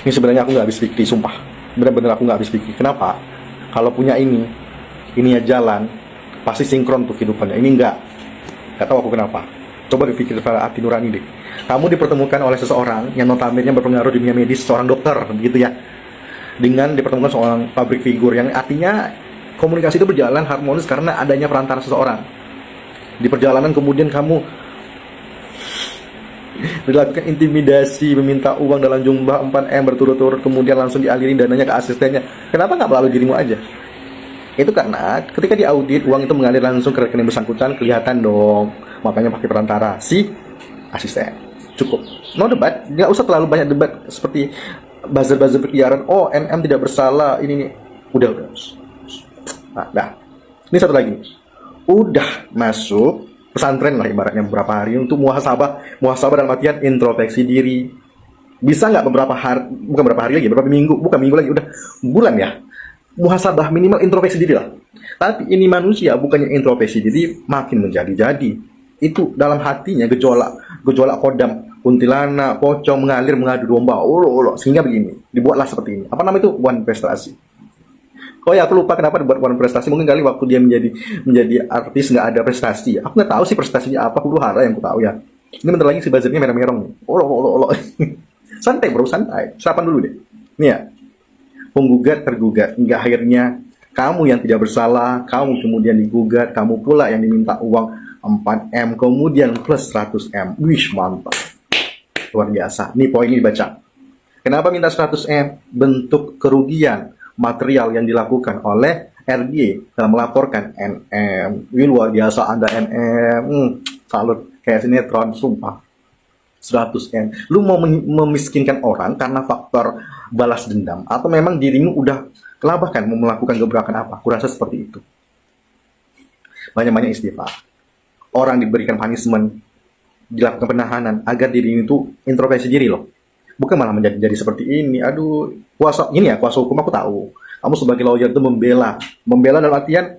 Ini sebenarnya aku nggak habis pikir, sumpah. Bener-bener aku nggak habis pikir. Kenapa? Kalau punya ini ya jalan, pasti sinkron tuh kehidupannya. Ini enggak. Gak tahu aku kenapa. Coba dipikir secara hati nurani deh. Kamu dipertemukan oleh seseorang yang notabene berpengaruh di dunia medis, seorang dokter, begitu ya. Dengan dipertemukan seorang public figure yang artinya komunikasi itu berjalan harmonis karena adanya perantara seseorang. Di perjalanan kemudian kamu dilakukan intimidasi, meminta uang dalam jumlah 4M berturut-turut, kemudian langsung dialirin dananya ke asistennya. Kenapa nggak melalui dirimu aja? Itu karena ketika diaudit, uang itu mengalir langsung ke rekening bersangkutan, kelihatan dong. Makanya pakai perantara si asisten. Cukup. No debat, nggak usah terlalu banyak debat seperti buzzer-buzzer berkeliaran. Oh, NM tidak bersalah, ini nih. Udah. Nah, dah. Ini satu lagi. Udah masuk pesantren lah ibaratnya beberapa hari untuk muhasabah dalam artian introspeksi diri. Bisa nggak beberapa hari, bukan beberapa hari lagi, beberapa minggu, bukan minggu lagi, udah bulan ya. Muhasabah minimal introspeksi diri lah. Tapi ini manusia bukannya introspeksi diri makin menjadi-jadi. Itu dalam hatinya gejolak kodam, kuntilanak, pocong mengalir mengadu domba, sehingga begini. Dibuatlah seperti ini. Apa nama itu? One prestasi. Oh ya, aku lupa kenapa dibuat one prestasi. Mungkin kali waktu dia menjadi artis nggak ada prestasi. Aku nggak tahu sih prestasinya apa. Huru hara yang aku tahu ya. Ini bentar lagi si buzzernya merah-merong. Santai bro, santai. Sarapan dulu deh. Nih ya. Penggugat tergugat hingga akhirnya kamu yang tidak bersalah, kamu kemudian digugat, kamu pula yang diminta uang 4M kemudian plus 100M. Wish, mantap. Luar biasa. Nih poin ini baca. Kenapa minta 100M? Bentuk kerugian material yang dilakukan oleh RG dalam melaporkan NM. Wih, luar biasa Anda NM. Salut, kayak sinetron, sumpah. 100M. Lu mau memiskinkan orang karena faktor balas dendam atau memang dirimu udah kelabahkan mau melakukan gebrakan apa? Kurasa seperti itu. Banyak-banyak istighfar. Orang diberikan punishment, dilakukan penahanan agar diri itu introspeksi diri loh. Bukan malah menjadi seperti ini. Aduh, kuasa hukum aku tahu. Kamu sebagai lawyer itu membela dalam artian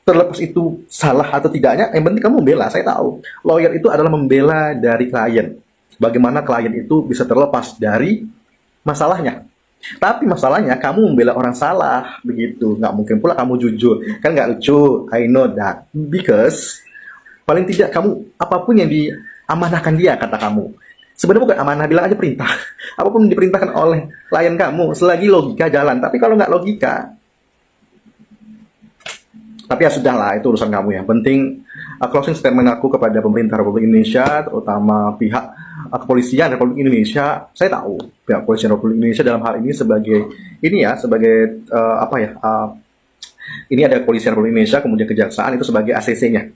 terlepas itu salah atau tidaknya, yang penting kamu membela. Saya tahu. Lawyer itu adalah membela dari klien. Bagaimana klien itu bisa terlepas dari masalahnya. Tapi masalahnya kamu membela orang salah, begitu. Nggak mungkin pula kamu jujur. Kan nggak lucu. I know that. Because paling tidak kamu, apapun yang diamanahkan dia, kata kamu. Sebenarnya bukan amanah, bilang aja perintah. Apapun yang diperintahkan oleh klien kamu, selagi logika jalan. Tapi kalau nggak logika, tapi ya sudahlah, itu urusan kamu ya. Penting closing statement aku kepada pemerintah Republik Indonesia, terutama pihak kepolisian Republik Indonesia. Saya tahu pihak kepolisian Republik Indonesia dalam hal ini sebagai ini ada kepolisian Republik Indonesia, kemudian kejaksaan itu sebagai ACC-nya,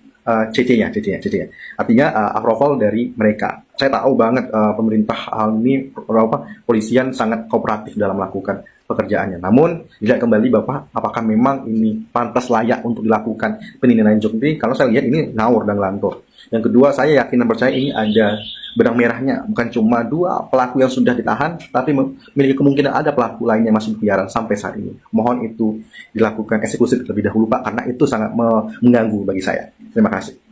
CC-nya. Artinya approval dari mereka. Saya tahu banget pemerintah hal ini, polisian sangat kooperatif dalam melakukan pekerjaannya. Namun, dilihat kembali Bapak, apakah memang ini pantas layak untuk dilakukan penilaian juri? Kalau saya lihat ini ngawur dan ngelantur. Yang kedua, saya yakin dan percaya ini ada benang merahnya. Bukan cuma 2 pelaku yang sudah ditahan, tapi memiliki kemungkinan ada pelaku lainnya masih berkeliaran sampai saat ini. Mohon itu dilakukan eksekusi terlebih dahulu Pak, karena itu sangat mengganggu bagi saya. Terima kasih.